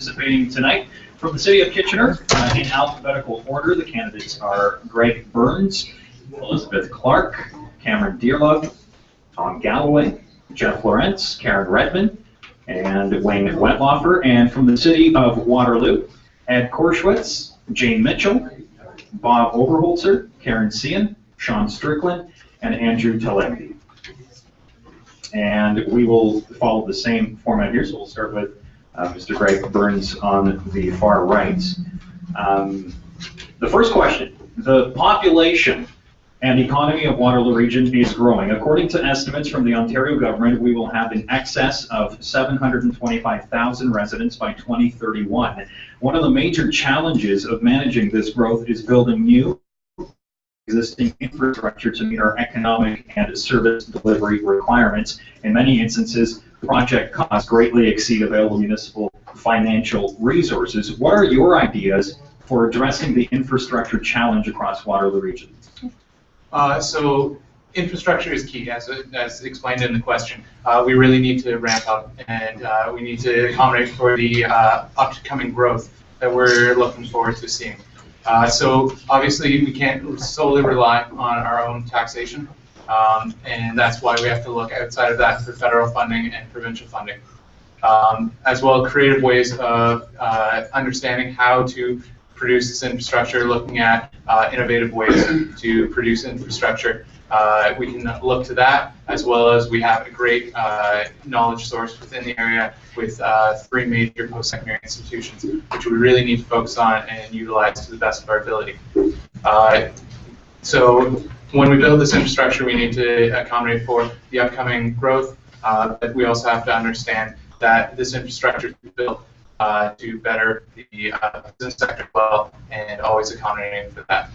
Participating tonight from the City of Kitchener, in alphabetical order, the candidates are Greg Burns, Elizabeth Clark, Cameron Dearlove, Tom Galloway, Jeff Lawrence, Karen Redmond, and Wayne Wettloffer. And from the City of Waterloo, Ed Korschwitz, Jane Mitchell, Bob Oberholzer, Karen Cian, Sean Strickland, and Andrew Taleb. And we will follow the same format here, so we'll start with Mr. Greg Burns on the far right. The first question: the population and economy of Waterloo Region is growing. According to estimates from the Ontario government, we will have in excess of 725,000 residents by 2031. One of the major challenges of managing this growth is building new existing infrastructure to meet our economic and service delivery requirements. In many instances, project costs greatly exceed available municipal financial resources. What are your ideas for addressing the infrastructure challenge across Waterloo Region? So infrastructure is key, as explained in the question. We really need to ramp up, and we need to accommodate for the upcoming growth that we're looking forward to seeing. So obviously we can't solely rely on our own taxation, and that's why we have to look outside of that for federal funding and provincial funding. As well, creative ways of understanding how to produce this infrastructure, looking at innovative ways to produce infrastructure. We can look to that, as well as we have a great knowledge source within the area with 3 major post-secondary institutions, which we really need to focus on and utilize to the best of our ability. So when we build this infrastructure, we need to accommodate for the upcoming growth, but we also have to understand that this infrastructure is built to better the business sector well, and always accommodating for that.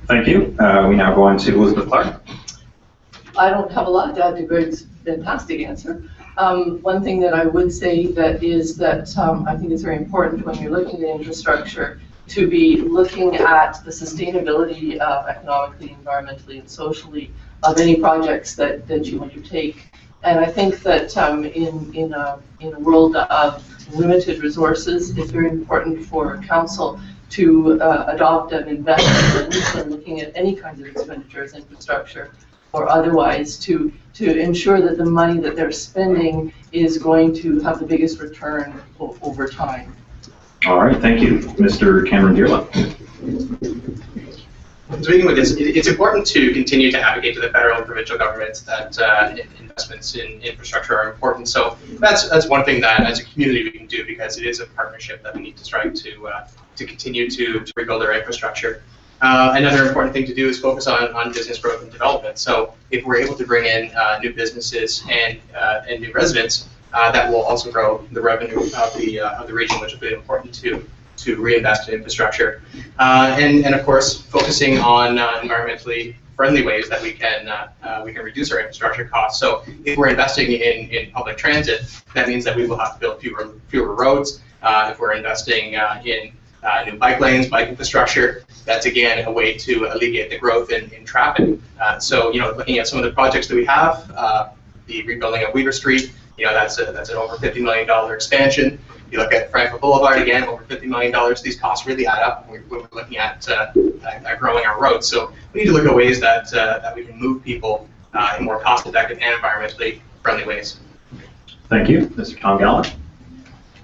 Thank you. We now go on to Elizabeth Clark. I don't have a lot to add to Greg's fantastic answer. One thing that I would say that is that I think it's very important when you're looking at infrastructure to be looking at the sustainability economically, environmentally, and socially of any projects that you undertake. And I think that in a world of limited resources, it's very important for council to adopt an investment in looking at any kinds of expenditures, infrastructure or otherwise, to ensure that the money that they're spending is going to have the biggest return over time. All right, thank you. Mr. Cameron Dearlove. To begin with, it's important to continue to advocate to the federal and provincial governments that investments in infrastructure are important. So that's one thing that as a community we can do, because it is a partnership that we need to strike to continue to rebuild our infrastructure. Another important thing to do is focus on business growth and development. So if we're able to bring in new businesses and new residents, that will also grow the revenue of the region, which will be important to reinvest in infrastructure, and of course focusing on environmentally friendly ways that we can reduce our infrastructure costs. So if we're investing in public transit, that means that we will have to build fewer roads. If we're investing in new bike lanes, bike infrastructure, that's again a way to alleviate the growth in traffic. So looking at some of the projects that we have, the rebuilding of Weaver Street, that's an over $50 million expansion. You look at Franklin Boulevard, again, over $50 million. These costs really add up when we're looking at growing our roads. So we need to look at ways that we can move people in more cost-effective and environmentally friendly ways. Thank you. Mr. Tom Galloway.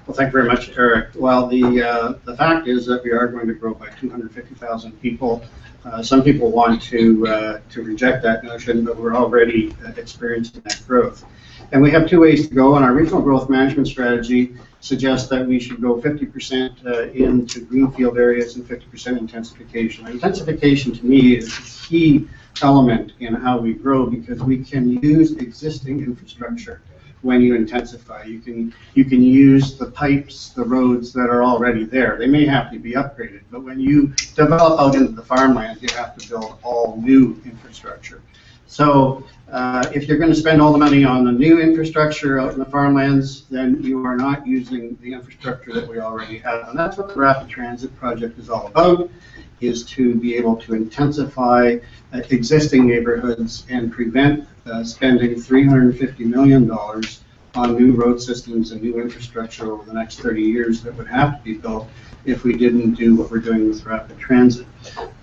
Well, thank you very much, Eric. Well, the fact is that we are going to grow by 250,000 people. Some people want to reject that notion, but we're already experiencing that growth. And we have 2 ways to go, and our regional growth management strategy suggests that we should go 50% into greenfield areas and 50% intensification. Intensification to me is a key element in how we grow, because we can use existing infrastructure when you intensify. You can use the pipes, the roads that are already there. They may have to be upgraded, but when you develop out into the farmland, you have to build all new infrastructure. So if you're going to spend all the money on the new infrastructure out in the farmlands, then you are not using the infrastructure that we already have. And that's what the Rapid Transit Project is all about, is to be able to intensify existing neighborhoods and prevent spending $350 million on new road systems and new infrastructure over the next 30 years that would have to be built if we didn't do what we're doing with rapid transit.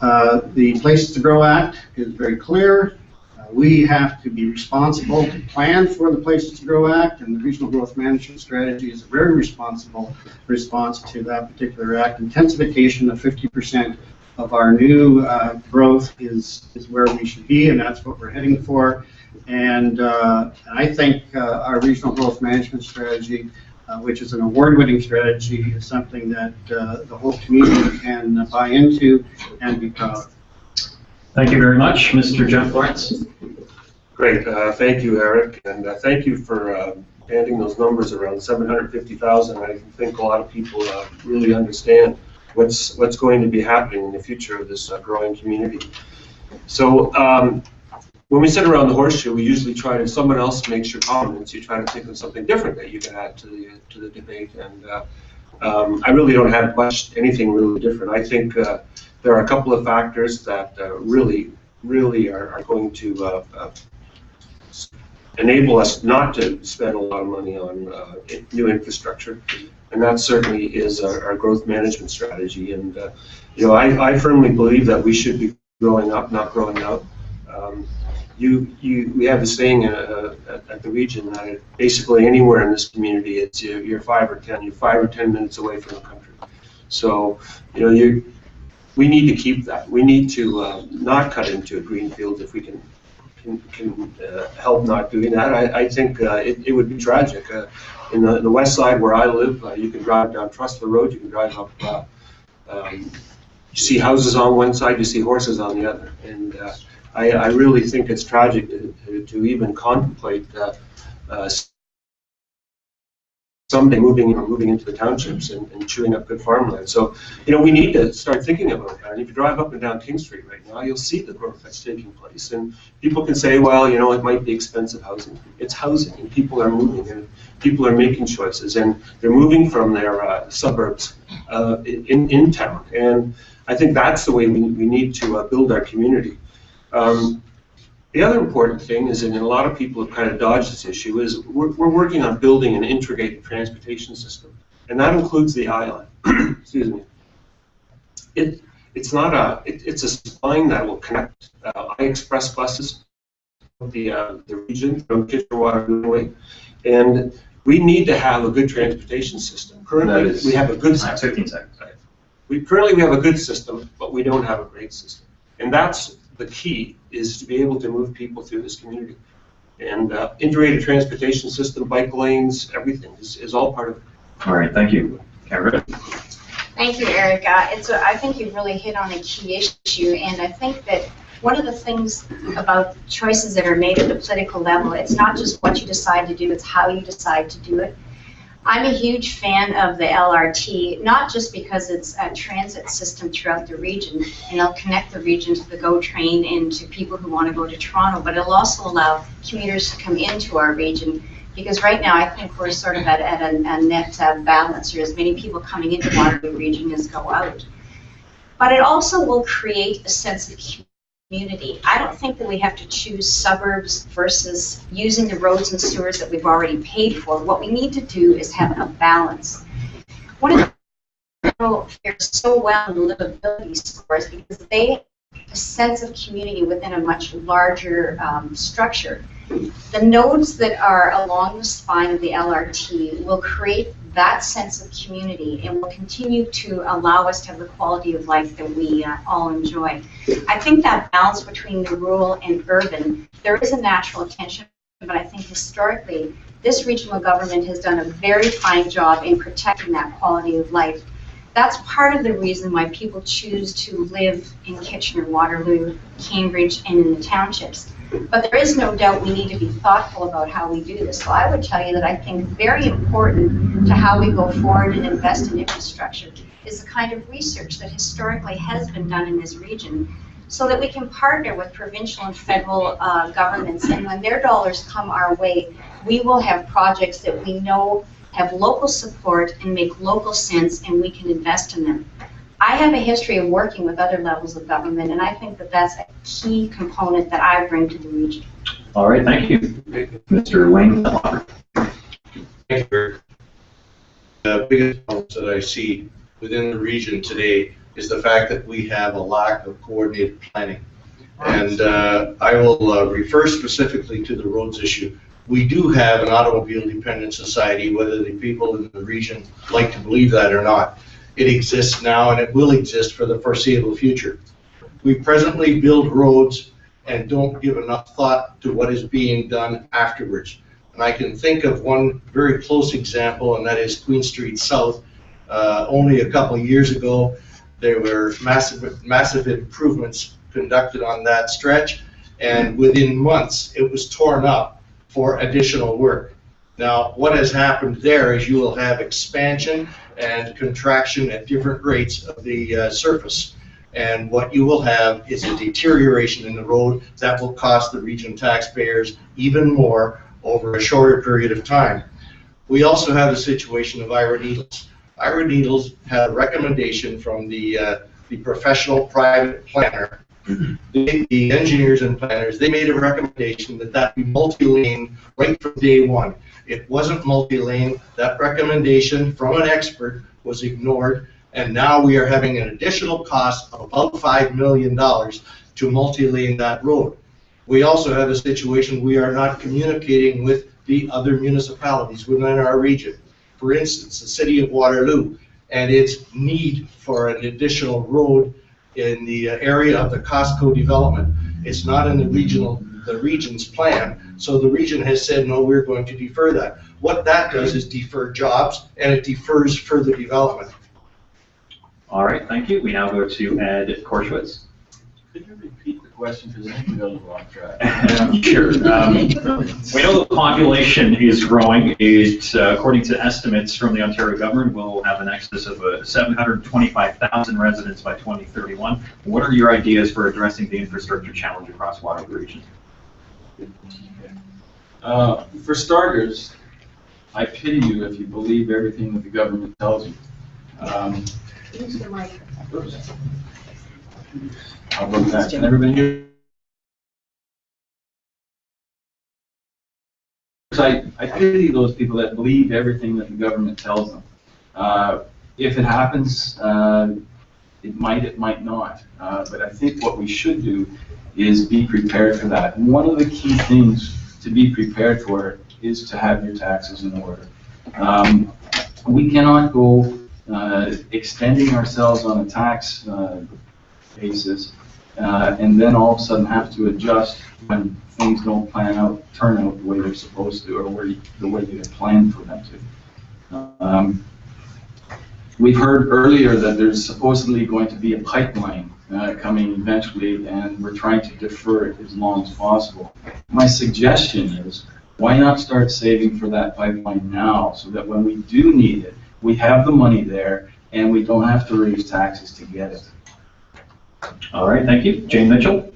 The Places to Grow Act is very clear. We have to be responsible to plan for the Places to Grow Act, and the Regional Growth Management Strategy is a very responsible response to that particular act. Intensification of 50% of our new growth is where we should be, and that's what we're heading for. And I think our Regional Growth Management Strategy, which is an award-winning strategy, is something that the whole community can buy into and be proud of. Thank you very much. Mr. Jeff Lawrence. Great. Thank you, Eric, and thank you for banding those numbers around 750,000. I think a lot of people really understand what's going to be happening in the future of this growing community. So when we sit around the horseshoe, we usually try to, someone else makes your comments, you try to think of something different that you can add to the debate, and I really don't have anything really different. I think there are a couple of factors that really are going to enable us not to spend a lot of money on new infrastructure, and that certainly is our growth management strategy. And you know, I firmly believe that we should be growing up, not growing out. We have a saying at the region that basically anywhere in this community, it's you're 5 or 10 minutes away from the country. So you know, we need to keep that. We need to not cut into a greenfield if we can help not doing that. I think it would be tragic. In the west side where I live, you can drive down Trustler Road, you can drive up, you see houses on one side, you see horses on the other. And I really think it's tragic to even contemplate someday moving into the townships and chewing up good farmland. So, you know, we need to start thinking about that. And if you drive up and down King Street right now, you'll see the growth that's taking place. And people can say, well, you know, it might be expensive housing. It's housing, and people are moving, and people are making choices, and they're moving from their suburbs in town. And I think that's the way we need to build our community. The other important thing is, and a lot of people have kind of dodged this issue, is we're working on building an integrated transportation system, and that includes the island. Excuse me. It's a spine that will connect I-Express buses, the region from Kitchener-Waterloo, and we need to have a good transportation system. Currently, we have a good system. 15 seconds. Currently, we have a good system, but we don't have a great system, and that's the key, is to be able to move people through this community. And integrated transportation system, bike lanes, everything is all part of it. All right, thank you. Karen. Thank you, Eric. I think you've really hit on a key issue, and I think that one of the things about choices that are made at the political level, it's not just what you decide to do, it's how you decide to do it. I'm a huge fan of the LRT, not just because it's a transit system throughout the region, and it'll connect the region to the GO train and to people who want to go to Toronto, but it'll also allow commuters to come into our region, because right now I think we're sort of at a net balance. There's as many people coming into the Waterloo region as go out. But it also will create a sense of community. I don't think that we have to choose suburbs versus using the roads and sewers that we've already paid for. What we need to do is have a balance. One of the people fares so well in livability scores because they have a sense of community within a much larger structure. The nodes that are along the spine of the LRT will create that sense of community and will continue to allow us to have the quality of life that we all enjoy. I think that balance between the rural and urban, there is a natural tension, but I think historically this regional government has done a very fine job in protecting that quality of life. That's part of the reason why people choose to live in Kitchener, Waterloo, Cambridge, and in the townships. But there is no doubt we need to be thoughtful about how we do this. So I would tell you that I think very important to how we go forward and invest in infrastructure is the kind of research that historically has been done in this region, so that we can partner with provincial and federal governments, and when their dollars come our way, we will have projects that we know have local support and make local sense, and we can invest in them. I have a history of working with other levels of government, and I think that that's a key component that I bring to the region. All right, thank you. Mr. Wayne. Thank you. The biggest challenge that I see within the region today is the fact that we have a lack of coordinated planning. And I will refer specifically to the roads issue. We do have an automobile-dependent society, whether the people in the region like to believe that or not. It exists now, and it will exist for the foreseeable future. We presently build roads and don't give enough thought to what is being done afterwards. And I can think of one very close example, and that is Queen Street South. Only a couple of years ago, there were massive improvements conducted on that stretch, and within months, it was torn up for additional work. Now, what has happened there is you will have expansion and contraction at different rates of the surface. And what you will have is a deterioration in the road that will cost the region taxpayers even more over a shorter period of time. We also have the situation of Ira Needles. Ira Needles had a recommendation from the professional private planner. The engineers and planners, they made a recommendation that that be multi-lane right from day one. It wasn't multi-lane. That recommendation from an expert was ignored, and now we are having an additional cost of about $5 million to multi-lane that road. We also have a situation we are not communicating with the other municipalities within our region. For instance, the city of Waterloo and its need for an additional road in the area of the Costco development. It's not in the region's plan, so the region has said, no, we're going to defer that. What that does is defer jobs, and it defers further development. All right, thank you. We now go to Ed Korshwitz. Could you repeat the question, because I think we got a little off track. Sure. We know the population is growing. According to estimates from the Ontario government, we'll have an excess of 725,000 residents by 2031. What are your ideas for addressing the infrastructure challenge across Waterloo Region? For starters, I pity you if you believe everything that the government tells you. Use the mic. How about that? Can everybody hear? I pity those people that believe everything that the government tells them. If it happens, it might not. But I think what we should do is be prepared for that. And one of the key things to be prepared for is to have your taxes in order. We cannot go extending ourselves on a tax basis and then all of a sudden have to adjust when things don't turn out the way they're supposed to, or the way you had planned for them to. We've heard earlier that there's supposedly going to be a pipeline coming eventually, and we're trying to defer it as long as possible. My suggestion is, why not start saving for that pipeline now, so that when we do need it, we have the money there, and we don't have to raise taxes to get it. All right, thank you. Jane Mitchell.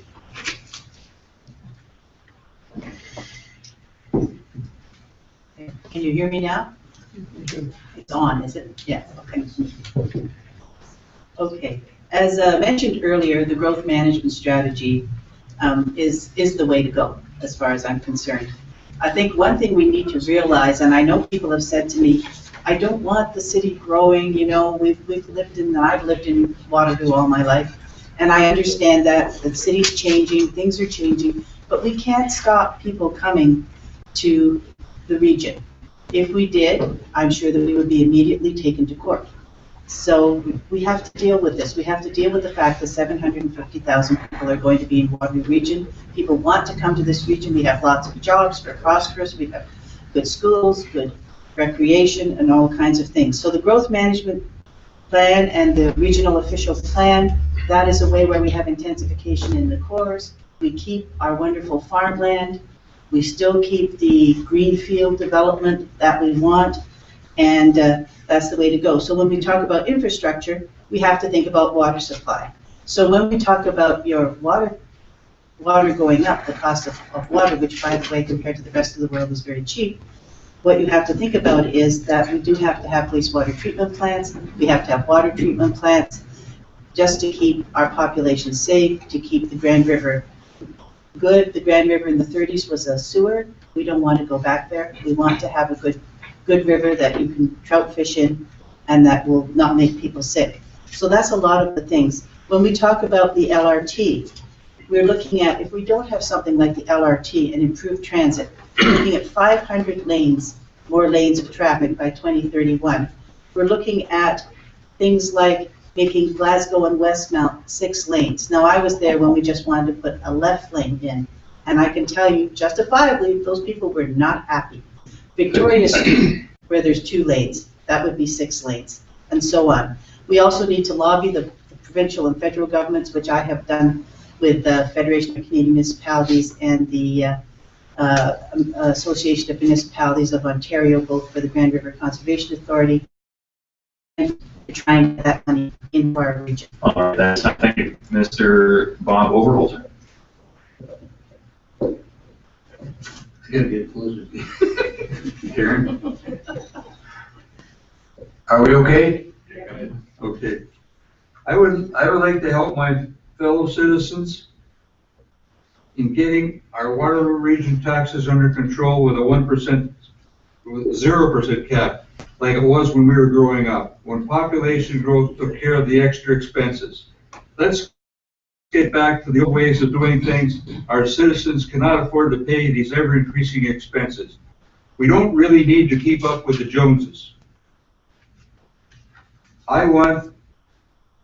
Can you hear me now? It's on, is it? Yeah, okay. Okay. As mentioned earlier, the growth management strategy is the way to go, as far as I'm concerned. I think one thing we need to realize, and I know people have said to me, I don't want the city growing, you know, I've lived in Waterloo all my life, and I understand that the city's changing, things are changing, but we can't stop people coming to the region. If we did, I'm sure that we would be immediately taken to court. So we have to deal with this. We have to deal with the fact that 750,000 people are going to be in Waterloo Region. People want to come to this region. We have lots of jobs, we're prosperous, we have good schools, good recreation, and all kinds of things. So the growth management plan and the regional official plan, that is a way where we have intensification in the cores. We keep our wonderful farmland. We still keep the greenfield development that we want, and that's the way to go. So when we talk about infrastructure, we have to think about water supply. So when we talk about your water going up, the cost of water, which by the way, compared to the rest of the world is very cheap, what you have to think about is that we do have to have wastewater treatment plants, we have to have water treatment plants, just to keep our population safe, to keep the Grand River good. The Grand River in the 30s was a sewer. We don't want to go back there. We want to have a good good river that you can trout fish in and that will not make people sick. So that's a lot of the things. When we talk about the LRT, we're looking at, if we don't have something like the LRT and improved transit, we're looking at 500 lanes, more lanes of traffic by 2031. We're looking at things like making Glasgow and Westmount 6 lanes. Now, I was there when we just wanted to put a left lane in, and I can tell you justifiably, those people were not happy. Victoria Street, where there's 2 lanes, that would be 6 lanes, and so on. We also need to lobby the provincial and federal governments, which I have done with the Federation of Canadian Municipalities and the Association of Municipalities of Ontario, both for the Grand River Conservation Authority, and to try and get that money into our region. All right, that's time. Thank you. Mr. Bob Overholt. Gotta get closer. Karen? Are we okay? Okay. I would like to help my fellow citizens in getting our Waterloo Region taxes under control with a 1%, with 0% cap, like it was when we were growing up, when population growth took care of the extra expenses. Let's get back to the old ways of doing things. Our citizens cannot afford to pay these ever-increasing expenses. We don't really need to keep up with the Joneses. I want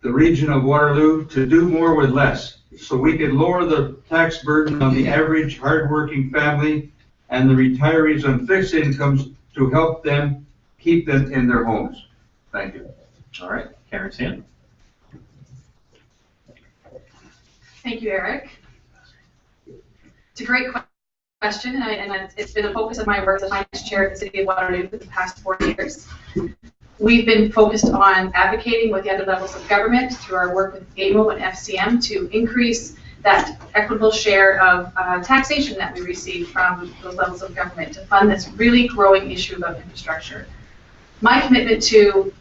the region of Waterloo to do more with less, so we can lower the tax burden on the average hardworking family and the retirees on fixed incomes to help them keep them in their homes. Thank you. All right, Karen Sand. Thank you, Eric. It's a great question, and it's been a focus of my work as a finance chair at the City of Waterloo for the past 4 years. We've been focused on advocating with the other levels of government through our work with AMO and FCM to increase that equitable share of taxation that we receive from those levels of government to fund this really growing issue about infrastructure. My commitment to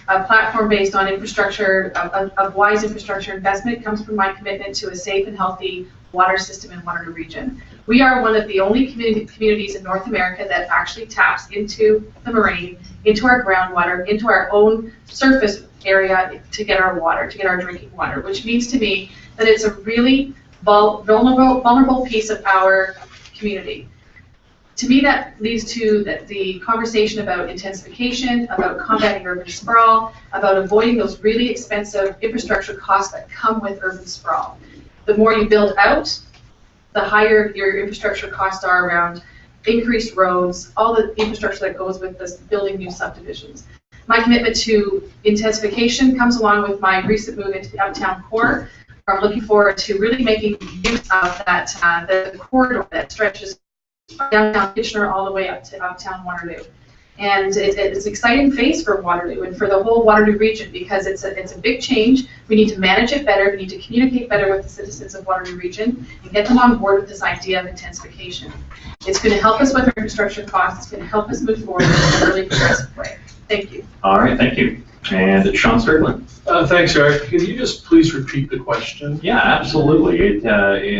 a platform based on infrastructure, of wise infrastructure investment, comes from my commitment to a safe and healthy water system in Waterloo Region. We are one of the only communities in North America that actually taps into the moraine, into our groundwater, into our own surface area to get our water, to get our drinking water, which means to me that it's a really vulnerable piece of our community. To me, that leads to the conversation about intensification, about combating urban sprawl, about avoiding those really expensive infrastructure costs that come with urban sprawl. The more you build out, the higher your infrastructure costs are around increased roads, all the infrastructure that goes with this building new subdivisions. My commitment to intensification comes along with my recent move into the Uptown Core. I'm looking forward to really making use of that the corridor that stretches downtown Kitchener all the way up to Uptown Waterloo. And it's an exciting phase for Waterloo and for the whole Waterloo region because it's a big change. We need to manage it better. We need to communicate better with the citizens of Waterloo region and get them on board with this idea of intensification. It's going to help us with our infrastructure costs. It's going to help us move forward in a really progressive way. Thank you. All right, thank you. And Sean Strickland. Thanks, Eric. Can you just please repeat the question? Yeah, absolutely. It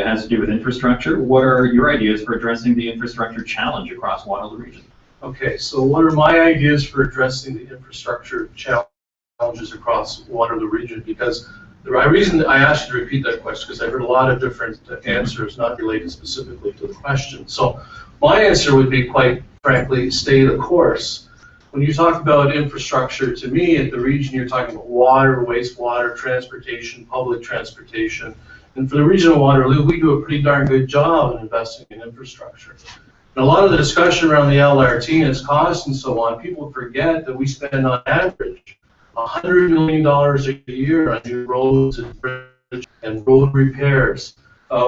has to do with infrastructure. What are your ideas for addressing the infrastructure challenge across Waterloo region? Okay, so what are my ideas for addressing the infrastructure challenges across Waterloo region? Because the reason I asked you to repeat that question because I heard a lot of different answers not related specifically to the question. So my answer would be, quite frankly, stay the course. When you talk about infrastructure, to me, at the region, you're talking about water, wastewater, transportation, public transportation. And for the region of Waterloo, we do a pretty darn good job in investing in infrastructure. And a lot of the discussion around the LRT and its costs and so on, people forget that we spend on average $100 million a year on new roads and bridges and road repairs.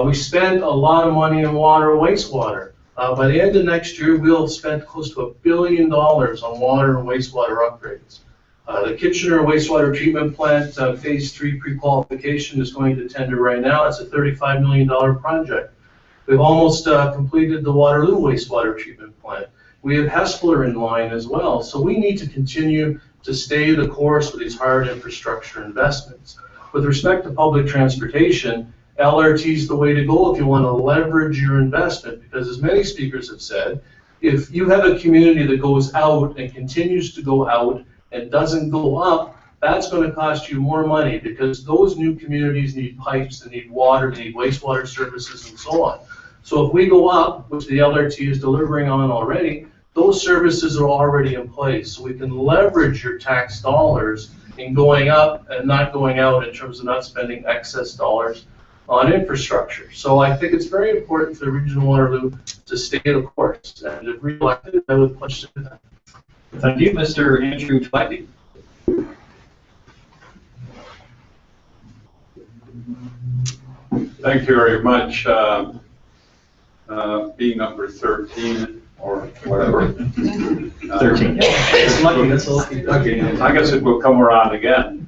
We spend a lot of money in water and wastewater. By the end of next year, we'll spend close to $1 billion on water and wastewater upgrades. The Kitchener wastewater treatment plant phase 3 pre-qualification is going to tender right now. It's a $35 million project. We've almost completed the Waterloo wastewater treatment plant. We have Hespeler in line as well. So we need to continue to stay the course with these hard infrastructure investments. With respect to public transportation, LRT is the way to go if you want to leverage your investment, because as many speakers have said, if you have a community that goes out and continues to go out and doesn't go up, that's going to cost you more money because those new communities need pipes, they need water, they need wastewater services, and so on. So if we go up, which the LRT is delivering on already, those services are already in place. So we can leverage your tax dollars in going up and not going out in terms of not spending excess dollars on infrastructure. So I think it's very important for the Region of Waterloo to stay the course. And if re-elected, I would pledge to do that. Thank you, Mr. Andrew Tlaibbe. Thank you very much. Being number 13 or whatever. 13. It's lucky, that's all. I guess it will come around again.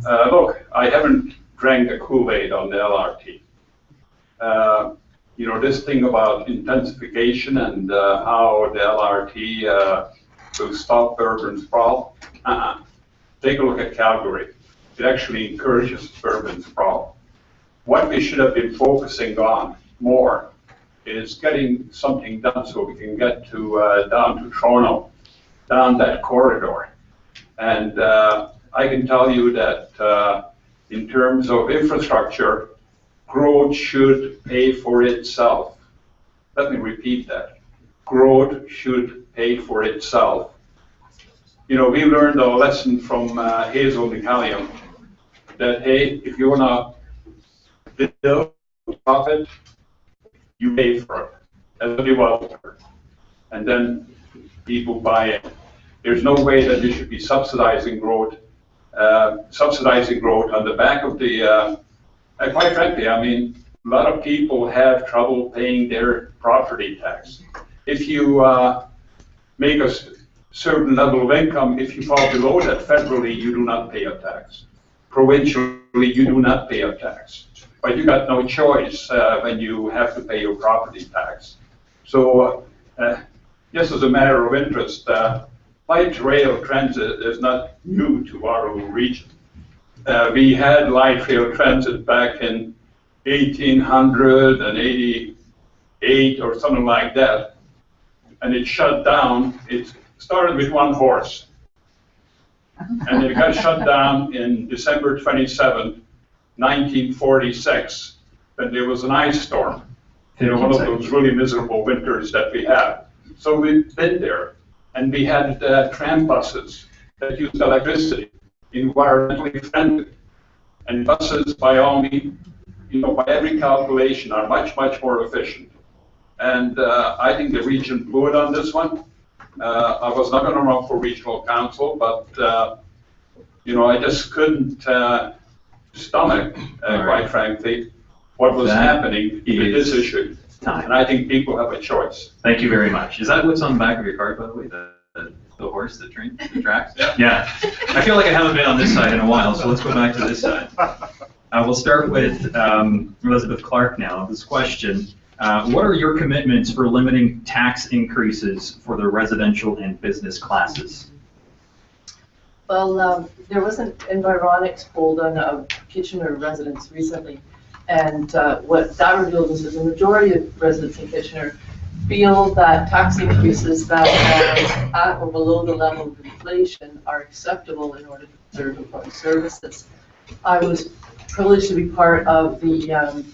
Look, I haven't drank the Kool-Aid on the LRT. You know, this thing about intensification and how the LRT will stop urban sprawl. Take a look at Calgary. It actually encourages urban sprawl. What we should have been focusing on more is getting something done so we can get to down to Toronto, down that corridor. And I can tell you that in terms of infrastructure, growth should pay for itself. Let me repeat that. Growth should pay for itself. You know, we learned a lesson from Hazel McCallium that, hey, if you want to build profit, you pay for it as a developer. And then people buy it. There's no way that you should be subsidizing growth on the back of the, quite frankly, I mean, a lot of people have trouble paying their property tax. If you make a certain level of income, if you fall below that federally, you do not pay a tax. Provincially, you do not pay a tax. But you got no choice when you have to pay your property tax. So just as a matter of interest, light rail transit is not new to Waterloo region. We had light rail transit back in 1888 or something like that, and it shut down. It started with one horse, and it got shut down in December 27, 1946, when there was an ice storm. You know, one of those really miserable winters that we had. So we've been there, and we had tram buses that used electricity, environmentally friendly. And buses, by all means, you know, by every calculation, are much, much more efficient. And I think the region blew it on this one. I was not going to run for regional council, but you know, I just couldn't stomach, quite frankly, what was happening with this issue. And I think people have a choice. Thank you very much. Is that what's on the back of your card, by the way? The horse, the train, the tracks? Yeah. I feel like I haven't been on this side in a while, so let's go back to this side. We'll start with Elizabeth Clark now. This question, what are your commitments for limiting tax increases for the residential and business classes? Well, there was an Environics poll done of Kitchener residents recently, and what that revealed is that the majority of residents in Kitchener feel that tax increases that are at or below the level of inflation are acceptable in order to preserve important services. I was privileged to be part of the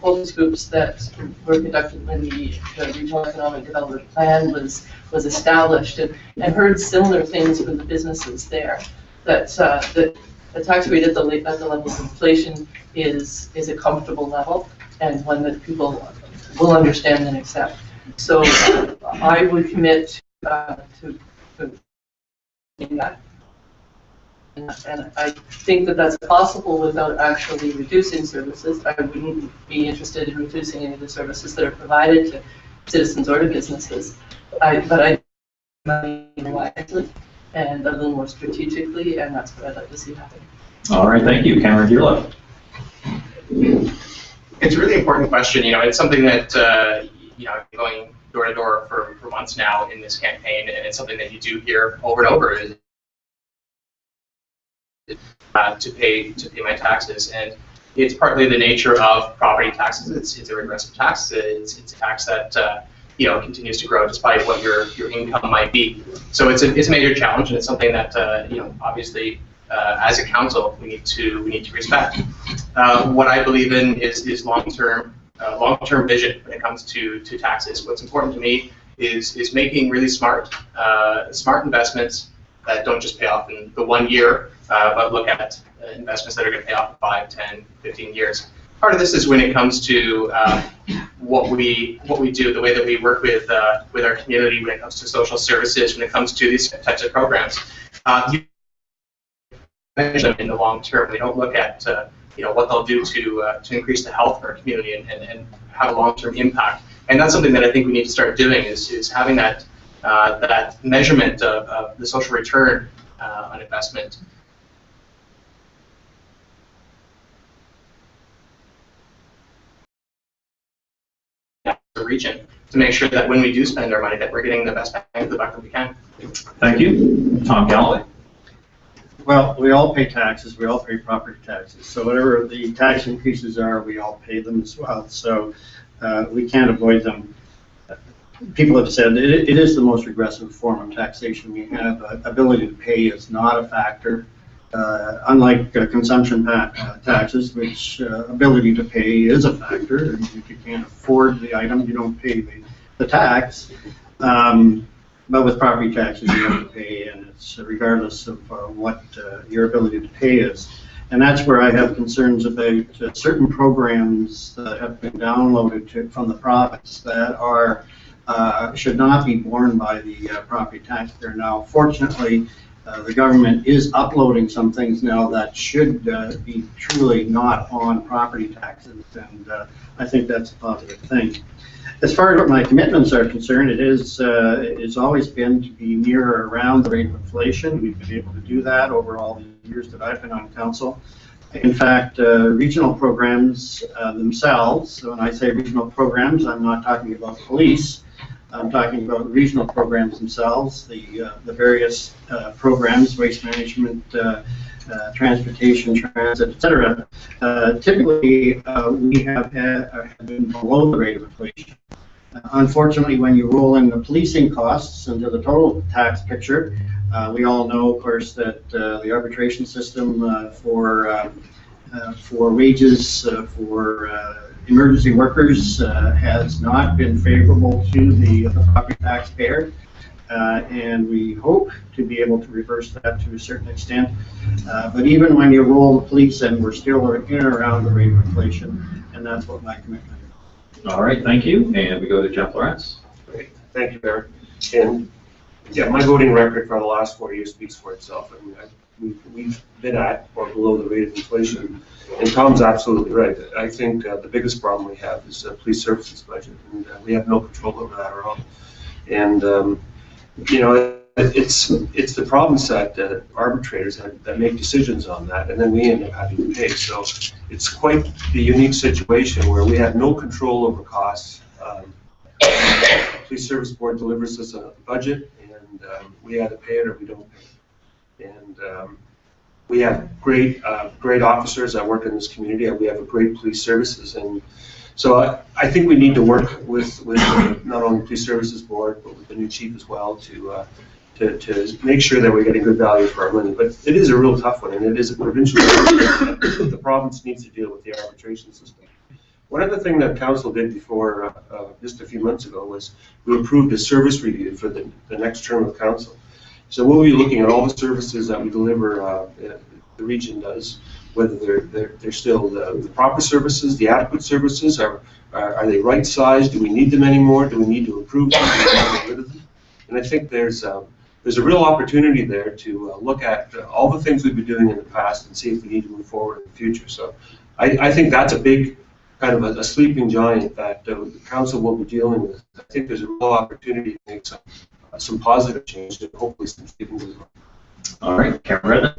focus groups that were conducted when the Regional Economic Development Plan was established, and heard similar things from the businesses there, that the tax rate at the level of inflation is a comfortable level, and one that people will understand and accept. So I would commit to that. And I think that that's possible without actually reducing services. I wouldn't be interested in reducing any of the services that are provided to citizens or to businesses. But I wisely and a little more strategically, and that's what I'd like to see happen. All right, thank you. Cameron Dearlove. It's a really important question. You know, it's something that you know, I've been going door to door for months now in this campaign, and it's something that you do hear over and over. To pay my taxes, and it's partly the nature of property taxes. It's a regressive tax. It's a tax that continues to grow despite what your income might be. So it's a major challenge, and it's something that obviously as a council we need to respect. What I believe in is long-term vision when it comes to taxes. What's important to me is making really smart investments that don't just pay off in the 1 year, but look at investments that are going to pay off in 5, 10, 15 years. Part of this is when it comes to what we do, the way that we work with our community when it comes to social services, when it comes to these types of programs. In the long term, we don't look at what they'll do to increase the health of our community and have a long-term impact. And that's something that I think we need to start doing is having that measurement of the social return on investment. The region to make sure that when we do spend our money that we're getting the best bang for the buck that we can. Thank you. Tom Galloway. Well, we all pay taxes, we all pay property taxes, so whatever the tax increases are, we all pay them as well, so we can't avoid them. People have said it is the most regressive form of taxation we have. Ability to pay is not a factor. Unlike consumption taxes, which ability to pay is a factor. If you can't afford the item, you don't pay the tax. But with property taxes, you have to pay, and it's regardless of what your ability to pay is. And that's where I have concerns about certain programs that have been downloaded from the province that are should not be borne by the property taxpayer. Now, fortunately, the government is uploading some things now that should be truly not on property taxes, and I think that's a positive thing. As far as what my commitments are concerned, it's always been to be near or around the rate of inflation. We've been able to do that over all the years that I've been on council. In fact, regional programs themselves, so when I say regional programs, I'm not talking about police. I'm talking about regional programs themselves, the various programs, waste management, transportation, transit, etc. Typically, we have been below the rate of inflation. Unfortunately, when you roll in the policing costs into the total tax picture, we all know, of course, that the arbitration system for wages for emergency workers has not been favorable to the property taxpayer, and we hope to be able to reverse that to a certain extent. But even when you roll the police in, we're still in and around the rate of inflation, and that's what my commitment is. All right, thank you. And we go to Jeff Lawrence. Great. Thank you, Barry. And yeah, my voting record for the last 4 years speaks for itself. I mean, we've been at or below the rate of inflation. And Tom's absolutely right. I think the biggest problem we have is the police services budget, and we have no control over that at all. And it's the province that arbitrators that make decisions on that, and then we end up having to pay. So it's quite the unique situation where we have no control over costs. The Police Service Board delivers us a budget, and we either pay it or we don't pay it. And we have great officers that work in this community, and we have a great police services. And so I think we need to work with not only the Police Services Board, but with the new chief as well to make sure that we're getting good value for our money. But it is a real tough one, and it is a provincial issue. The province needs to deal with the arbitration system. One other thing that council did before, just a few months ago, was we approved a service review for the next term of council. So we'll be looking at all the services that we deliver, the region does, whether they're still the proper services, the adequate services, are they right sized? Do we need them anymore? Do we need to improve them? Do we need to get rid of them? And I think there's a real opportunity there to look at all the things we've been doing in the past and see if we need to move forward in the future. So I think that's a big kind of a sleeping giant that the council will be dealing with. I think there's a real opportunity to make some positive change and hopefully some savings as well. All right, Cameron.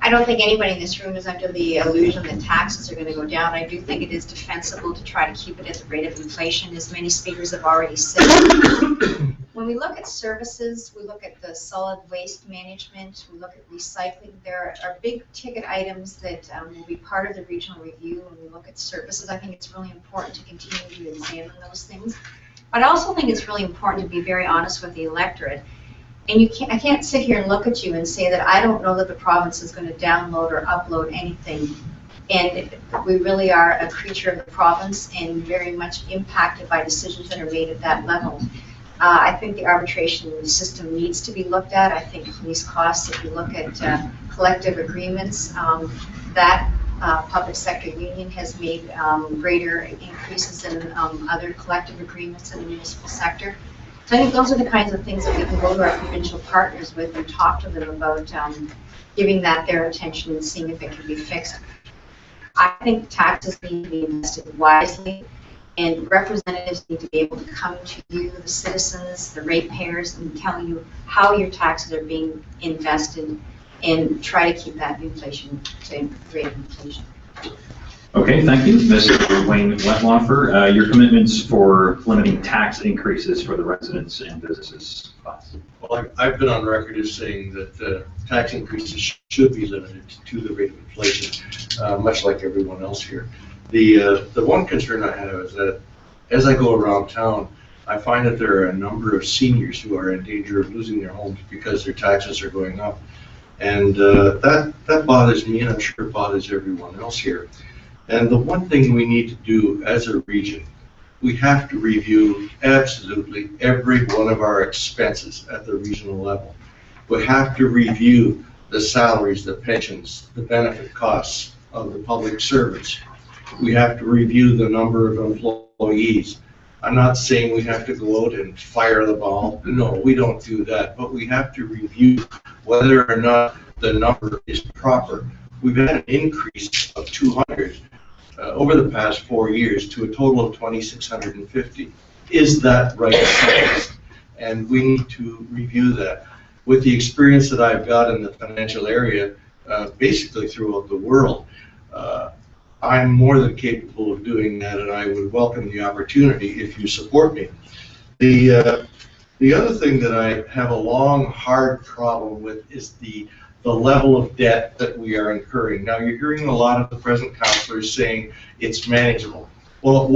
I don't think anybody in this room is under the illusion that taxes are going to go down. I do think it is defensible to try to keep it at the rate of inflation, as many speakers have already said. when we look at services, we look at the solid waste management, we look at recycling, there are big ticket items that will be part of the regional review. When we look at services, I think it's really important to continue to examine those things. But I also think it's really important to be very honest with the electorate. And I can't sit here and look at you and say that I don't know that the province is going to download or upload anything. And we really are a creature of the province and very much impacted by decisions that are made at that level. I think the arbitration system needs to be looked at. I think police costs, if you look at collective agreements, that public sector union has made greater increases in other collective agreements in the municipal sector. So I think those are the kinds of things that we can go to our provincial partners with and talk to them about giving that their attention and seeing if it can be fixed. I think taxes need to be invested wisely, and representatives need to be able to come to you, the citizens, the ratepayers, and tell you how your taxes are being invested and try to keep that inflation to rate of inflation. Okay, thank you. Mr. Wayne Wetlaufer, your commitments for limiting tax increases for the residents and businesses. Well, I've been on record as saying that tax increases should be limited to the rate of inflation, much like everyone else here. The one concern I have is that as I go around town, I find that there are a number of seniors who are in danger of losing their homes because their taxes are going up. And that bothers me, and I'm sure it bothers everyone else here. And the one thing we need to do as a region, we have to review absolutely every one of our expenses at the regional level. We have to review the salaries, the pensions, the benefit costs of the public servants. We have to review the number of employees. I'm not saying we have to go out and fire the ball. No, we don't do that. But we have to review whether or not the number is proper. We've had an increase of 200 over the past 4 years to a total of 2,650. Is that right size? And we need to review that. With the experience that I've got in the financial area, basically throughout the world, I'm more than capable of doing that, and I would welcome the opportunity if you support me. The other thing that I have a long, hard problem with is the level of debt that we are incurring. Now, you're hearing a lot of the present councillors saying it's manageable. Well,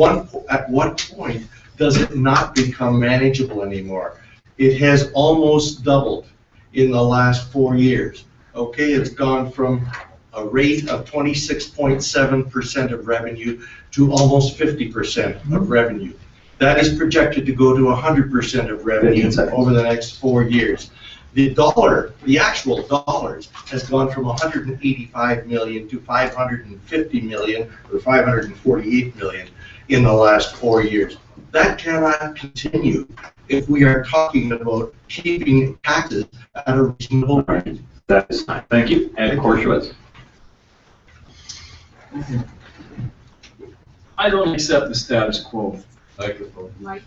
at what point does it not become manageable anymore? It has almost doubled in the last 4 years. Okay, it's gone from a rate of 26.7% of revenue to almost 50% of revenue. That is projected to go to 100% of revenue over the next 4 years. The dollar, the actual dollars, has gone from 185 million to 550 million or 548 million in the last 4 years. That cannot continue if we are talking about keeping taxes at a reasonable rate. That is fine. Thank you. Ed Korshowitz. I don't accept the status quo. Mike.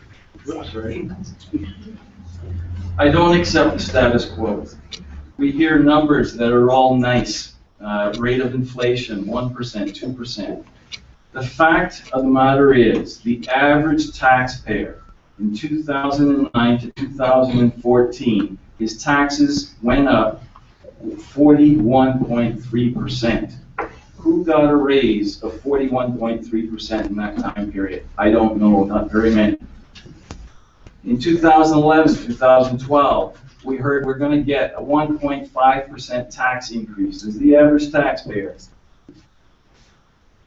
I don't accept the status quo. We hear numbers that are all nice. Rate of inflation, 1%, 2%. The fact of the matter is, the average taxpayer in 2009 to 2014, his taxes went up 41.3%. Who got a raise of 41.3% in that time period? I don't know, not very many. In 2011, 2012, we heard we're going to get a 1.5% tax increase as the average taxpayer.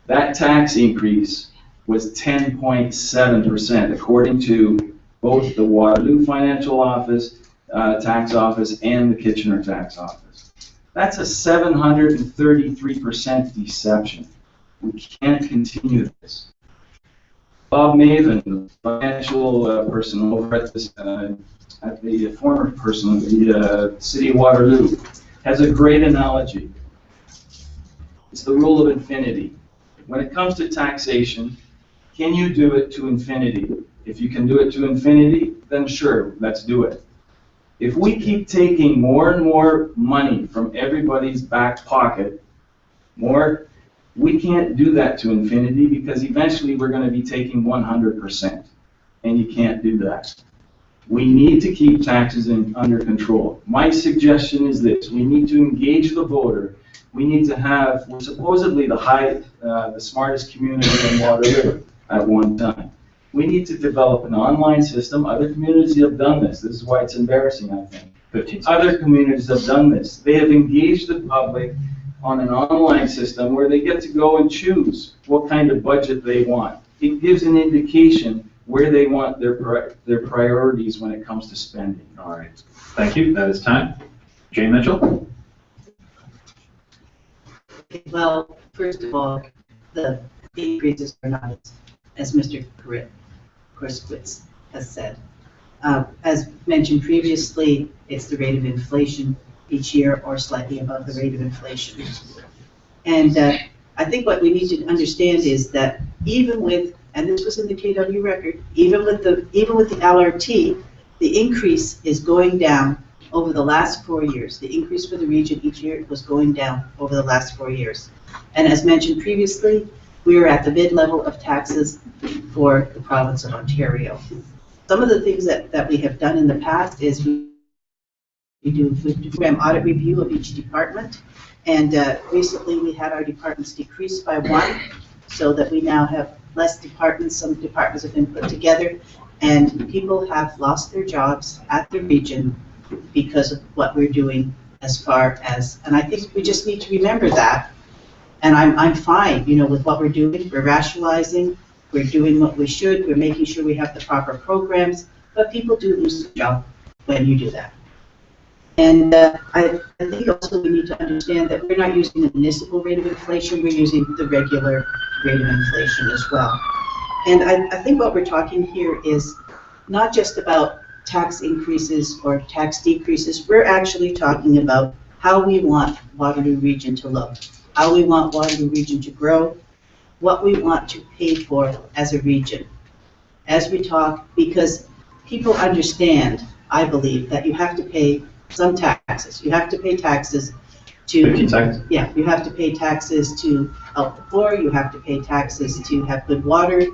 That tax increase was 10.7%, according to both the Waterloo Financial Office, Tax Office, and the Kitchener Tax Office. That's a 733% deception. We can't continue this. Bob Maven, the financial person over at the former person of the City of Waterloo, has a great analogy. It's the rule of infinity. When it comes to taxation, can you do it to infinity? If you can do it to infinity, then sure, let's do it. If we keep taking more and more money from everybody's back pocket, we can't do that to infinity, because eventually we're going to be taking 100%, and you can't do that. We need to keep taxes under control. My suggestion is this: we need to engage the voter. We need to have, we're supposedly the smartest community in Water River at one time. We need to develop an online system. Other communities have done this. This is why it's embarrassing, I think. 15 seconds. Other communities have done this. They have engaged the public on an online system where they get to go and choose what kind of budget they want. It gives an indication where they want their priorities when it comes to spending. All right. Thank you. That is time. Jane Mitchell? Well, first of all, the increases are not as Mr. Korskowitz has said. As mentioned previously, it's the rate of inflation each year or slightly above the rate of inflation. And I think what we need to understand is that even with, and this was in the KW record, even with the LRT, the increase is going down over the last 4 years. The increase for the region each year was going down over the last 4 years. And as mentioned previously, we are at the mid-level of taxes for the province of Ontario. Some of the things that we have done in the past is we do program audit review of each department, and recently we had our departments decreased by 1, so that we now have less departments. Some departments have been put together, and people have lost their jobs at the region because of what we're doing as far as, and I think we just need to remember that. And I'm fine, with what we're doing. We're rationalizing, we're doing what we should, we're making sure we have the proper programs, but people do lose their job when you do that. And I think also we need to understand that we're not using the municipal rate of inflation, we're using the regular rate of inflation as well. And I think what we're talking here is not just about tax increases or tax decreases, we're actually talking about how we want Waterloo Region to look, how we want Waterloo Region to grow, what we want to pay for as a region. As we talk, because people understand, I believe, that you have to pay some taxes. You have to pay taxes to... 15 seconds. Yeah, you have to pay taxes to help the poor, you have to pay taxes to have good water,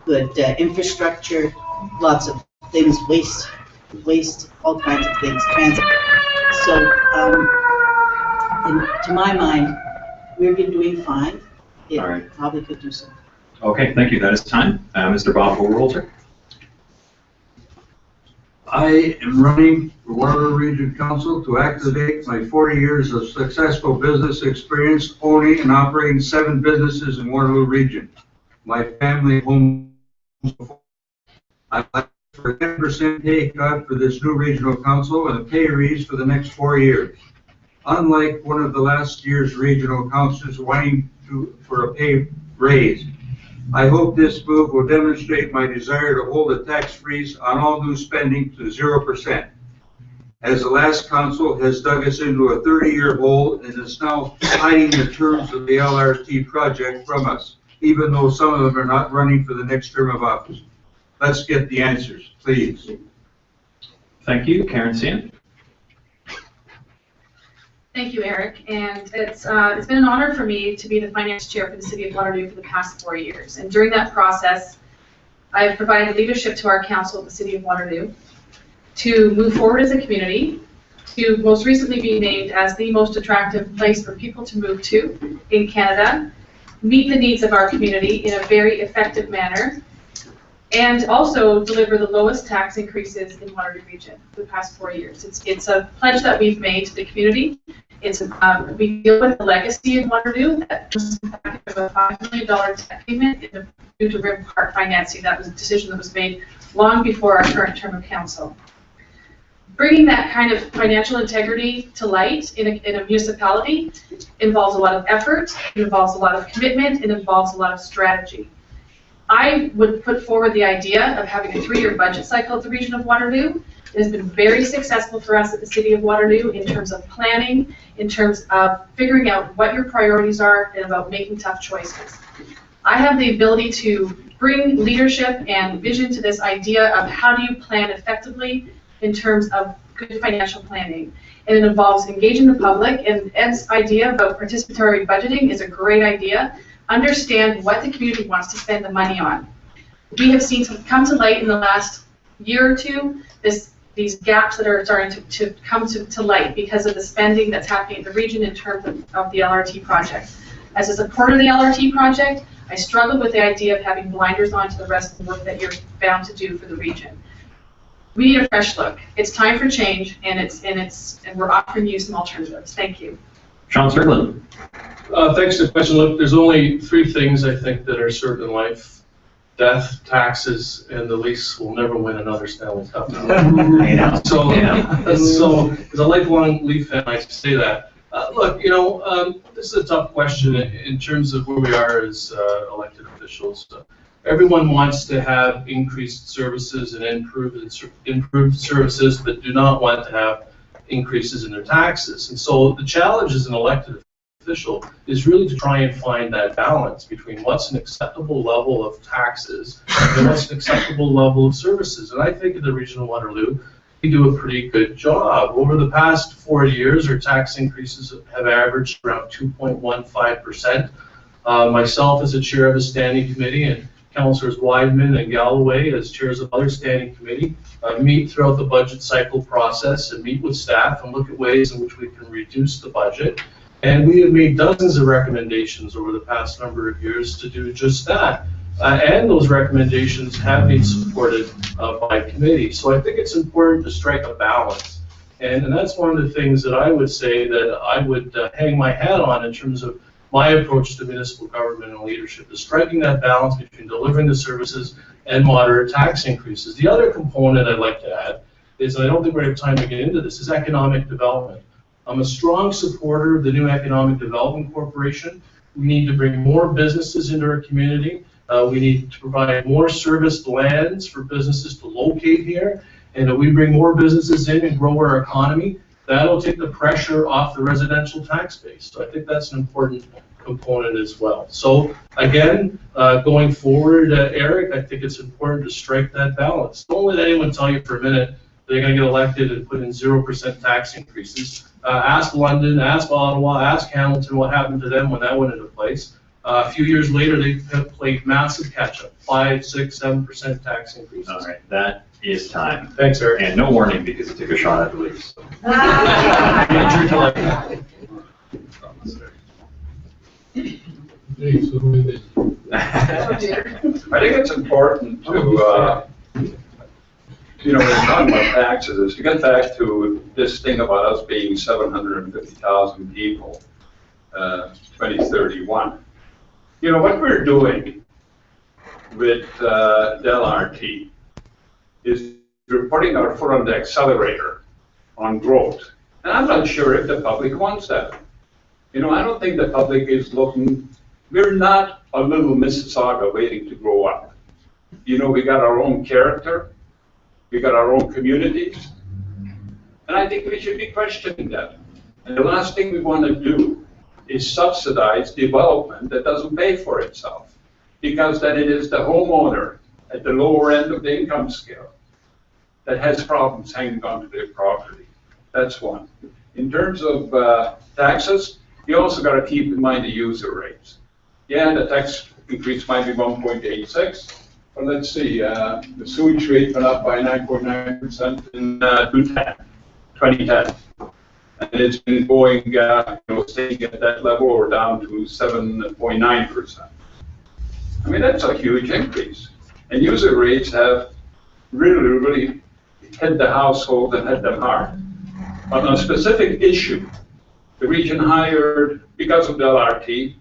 good infrastructure, lots of things, waste, all kinds of things, transit. So, to my mind, we've been doing fine. It All right. probably could do so. Okay, thank you. That is time. Mr. Bob Overalter. I am running for Waterloo Region Council to activate my 40 years of successful business experience owning and operating 7 businesses in Waterloo Region. My family owns. I'd like for a 10% pay cut for this new regional council and a pay raise for the next 4 years. Unlike one of the last year's regional councils wanting for a pay raise, I hope this move will demonstrate my desire to hold a tax freeze on all new spending to 0%. As the last council has dug us into a 30-year hole and is now hiding the terms of the LRT project from us, even though some of them are not running for the next term of office. Let's get the answers, please. Thank you. Karen Cian. Thank you, Eric. And it's been an honor for me to be the finance chair for the City of Waterloo for the past 4 years. And during that process, I've provided leadership to our council of the City of Waterloo to move forward as a community, to most recently be named as the most attractive place for people to move to in Canada, meet the needs of our community in a very effective manner, and also deliver the lowest tax increases in Waterloo Region for the past 4 years. It's a pledge that we've made to the community. We deal with the legacy in Waterloo that was a $5 million debt payment due to RIM Park financing. That was a decision that was made long before our current term of council. Bringing that kind of financial integrity to light in a municipality involves a lot of effort, it involves a lot of commitment, it involves a lot of strategy. I would put forward the idea of having a 3-year budget cycle at the region of Waterloo. It has been very successful for us at the City of Waterloo in terms of planning, in terms of figuring out what your priorities are, and about making tough choices. I have the ability to bring leadership and vision to this idea of how do you plan effectively in terms of good financial planning. And it involves engaging the public, and Ed's idea about participatory budgeting is a great idea. Understand what the community wants to spend the money on. We have seen come to light in the last year or two, these gaps that are starting to come to light because of the spending that's happening in the region in terms of the LRT project. As a supporter of the LRT project, I struggle with the idea of having blinders on to the rest of the work that you're bound to do for the region. We need a fresh look. It's time for change, and we're offering you some alternatives. Thank you. Sean Strickland. Thanks for the question. Look, there's only 3 things I think that are certain in life: death, taxes, and the Leafs will never win another Stanley Cup. So, as a lifelong Leaf fan, I say that. Look, this is a tough question in terms of where we are as elected officials. Everyone wants to have increased services and improved services, but do not want to have increases in their taxes. And so the challenge as an elected official is really to try and find that balance between what's an acceptable level of taxes and what's an acceptable level of services. And I think in the region of Waterloo, we do a pretty good job. Over the past 4 years, our tax increases have averaged around 2.15%. Myself as a chair of a standing committee, and Councillors Weidman and Galloway as chairs of other standing committee meet throughout the budget cycle process and meet with staff and look at ways in which we can reduce the budget. And we have made dozens of recommendations over the past number of years to do just that. And those recommendations have been supported by committee. So I think it's important to strike a balance. And that's one of the things that I would say that I would hang my hat on in terms of my approach to municipal government and leadership, is striking that balance between delivering the services and moderate tax increases. The other component I'd like to add is, and I don't think we have time to get into this, is economic development. I'm a strong supporter of the new Economic Development Corporation. We need to bring more businesses into our community. We need to provide more serviced lands for businesses to locate here. And if we bring more businesses in and grow our economy, that'll take the pressure off the residential tax base. So I think that's an important component as well. So again, going forward, Eric, I think it's important to strike that balance. Don't let anyone tell you for a minute they're going to get elected and put in 0% tax increases. Ask London, ask Ottawa, ask Hamilton what happened to them when that went into place. A few years later, they played massive catch-up, 5, 6, 7% tax increases. All right, that is time. Thanks, Eric. And no warning because you took a shot at the Leafs. So. I think it's important to, when we're talking about taxes, is to get back to this thing about us being 750,000 people, 2031. What we're doing with Del RT is we're putting our foot on the accelerator on growth. And I'm not sure if the public wants that. I don't think the public is looking, we're not a little Mississauga waiting to grow up. We got our own character, we got our own communities, and I think we should be questioning that. And the last thing we want to do is subsidize development that doesn't pay for itself, because then it is the homeowner at the lower end of the income scale that has problems hanging on to their property. That's one. In terms of taxes, you also got to keep in mind the user rates. Yeah, the tax increase might be 1.86, but let's see, the sewage rate went up by 9.9% in 2010. And it's been going, staying at that level or down to 7.9%. I mean, that's a huge increase. And user rates have really hit the household and hit them hard. On a specific issue, the region hired, because of the LRT,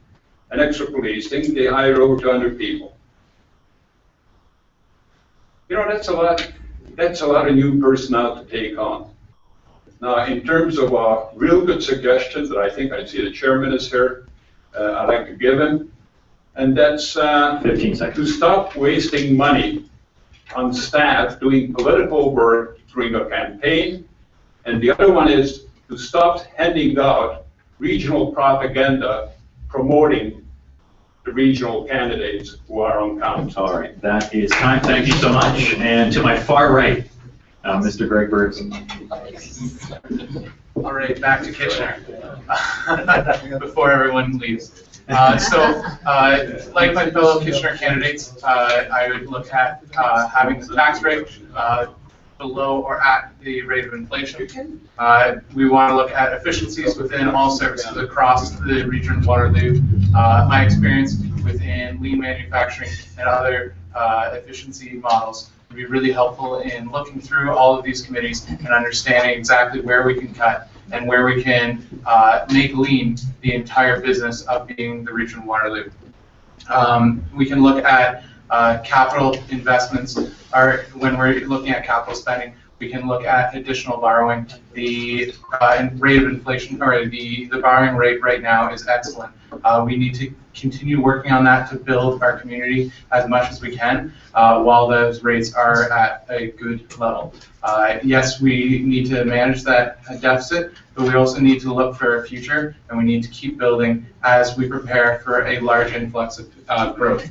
an extra policing, they hired over 200 people. That's a lot of new personnel to take on. Now, in terms of real good suggestions that I think I see the chairman is here, I'd like to give him, and that's 15 seconds. To stop wasting money on staff doing political work during a campaign, and the other one is to stop handing out regional propaganda promoting the regional candidates who are on council. All right, that is time. Thank you so much. And to my far right, Mr. Greg Burks. All right, back to Kitchener before everyone leaves. Like my fellow Kitchener candidates, I would look at having the tax rate below or at the rate of inflation. We want to look at efficiencies within all services across the region of Waterloo. My experience within lean manufacturing and other efficiency models would be really helpful in looking through all of these committees and understanding exactly where we can cut and where we can make lean the entire business of being the region of Waterloo. We can look at capital investments, or when we're looking at capital spending, we can look at additional borrowing. The rate of inflation, or the borrowing rate right now is excellent. We need to continue working on that to build our community as much as we can while those rates are at a good level. Yes, we need to manage that deficit, but we also need to look for a future, and we need to keep building as we prepare for a large influx of growth.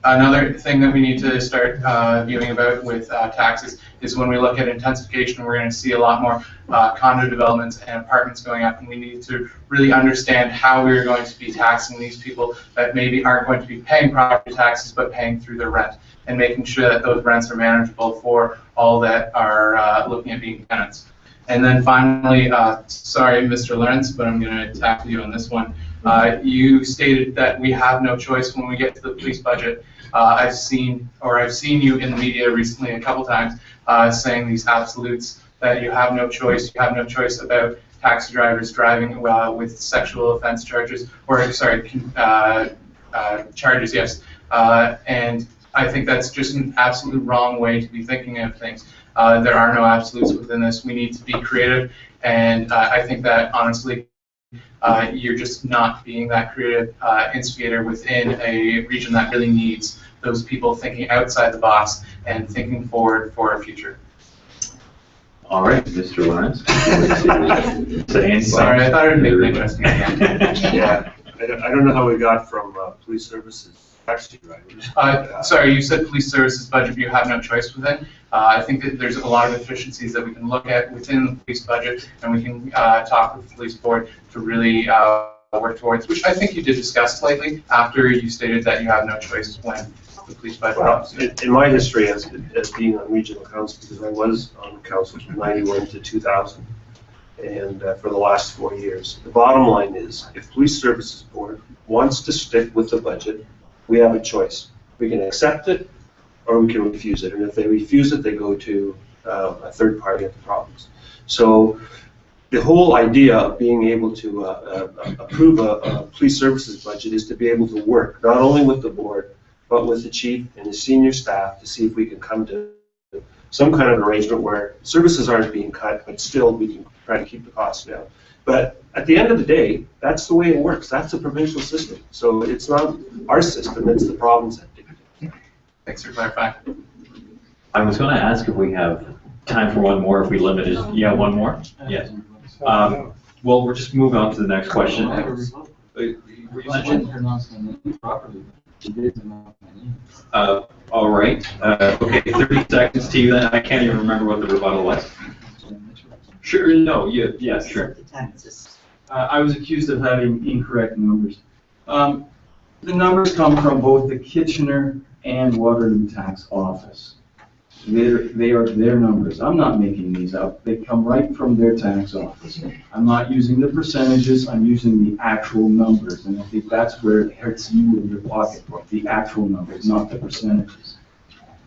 Another thing that we need to start viewing about with taxes is when we look at intensification, we're going to see a lot more condo developments and apartments going up, and we need to really understand how we're going to be taxing these people that maybe aren't going to be paying property taxes but paying through their rent, and making sure that those rents are manageable for all that are looking at being tenants. And then finally, sorry, Mr. Lawrence, but I'm going to tackle you on this one. You stated that we have no choice when we get to the police budget. I've seen you in the media recently a couple times saying these absolutes that you have no choice. You have no choice about taxi drivers driving with sexual offense charges, or sorry, charges. Yes, and I think that's just an absolutely wrong way to be thinking of things. There are no absolutes within this. We need to be creative, and I think that honestly, you're just not being that creative instigator within a region that really needs those people thinking outside the box and thinking forward for a future. All right, Mr. Lawrence. Sorry, I thought it would make it interesting again. Yeah, I don't know how we got from police services taxi drivers. Sorry, you said police services budget, you have no choice within. I think that there's a lot of efficiencies that we can look at within the police budget, and we can talk with the police board to really work towards, which I think you did discuss slightly after you stated that you have no choice when the police budget drops. In my history as being on regional council, because I was on council from 91 to 2000, and for the last 4 years, the bottom line is, if police services board wants to stick with the budget, we have a choice. We can accept it, or we can refuse it. And if they refuse it, they go to a third party at the province. So the whole idea of being able to approve a police services budget is to be able to work not only with the board, but with the chief and his senior staff to see if we can come to some kind of arrangement where services aren't being cut, but still we can try to keep the costs down. But at the end of the day, that's the way it works. That's a provincial system. So it's not our system, it's the province that dictates. Thanks for clarifying. I was going to ask if we have time for one more, if we limited. Yeah, one more? Yes. Well, we'll just move on to the next question. All right. Okay, 30 seconds to you then. I can't even remember what the rebuttal was. Sure, no, yeah, sure. I was accused of having incorrect numbers. The numbers come from both the Kitchener and Waterloo Tax Office. They are their numbers. I'm not making these up. They come right from their tax office. I'm not using the percentages. I'm using the actual numbers. And I think that's where it hurts you in your pocketbook, the actual numbers, not the percentages.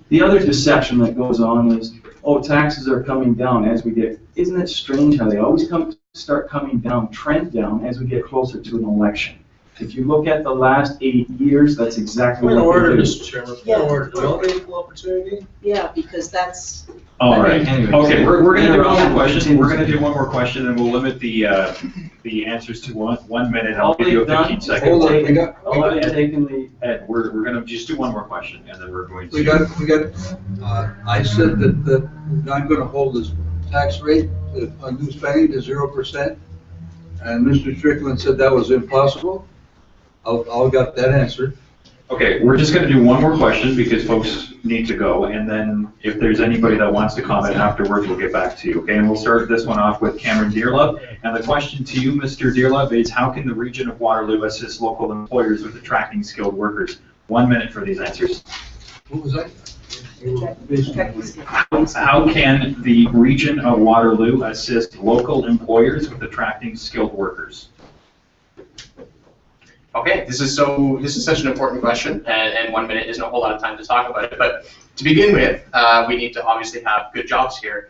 The other deception that goes on is, oh, taxes are coming down as we get, isn't it strange how they always start coming down, trend down, as we get closer to an election? If you look at the last 8 years, that's exactly what order, they do. Mr. Chairman. Point of order. Do we equal opportunity? Yeah, because that's. All right. Anyway, Okay, we're going to do one more question. We're going to do one more question, and we'll limit the answers to 1 minute. I'll give you 15 seconds. Hold on, we got, Ed, we're going to just do one more question, and then we're going to. we got, I said that I'm gonna hold this tax rate on new spending to 0%, and Mr. Strickland said that was impossible. I'll got that answer. Okay, we're just going to do one more question because folks need to go, and then if there's anybody that wants to comment afterwards, we'll get back to you, okay? And we'll start this one off with Cameron Dearlove. And the question to you, Mr. Dearlove, is how can the region of Waterloo assist local employers with attracting skilled workers? 1 minute for these answers. What was that? How can the region of Waterloo assist local employers with attracting skilled workers? Okay, this is such an important question, and 1 minute isn't a whole lot of time to talk about it. But to begin with, we need to obviously have good jobs here.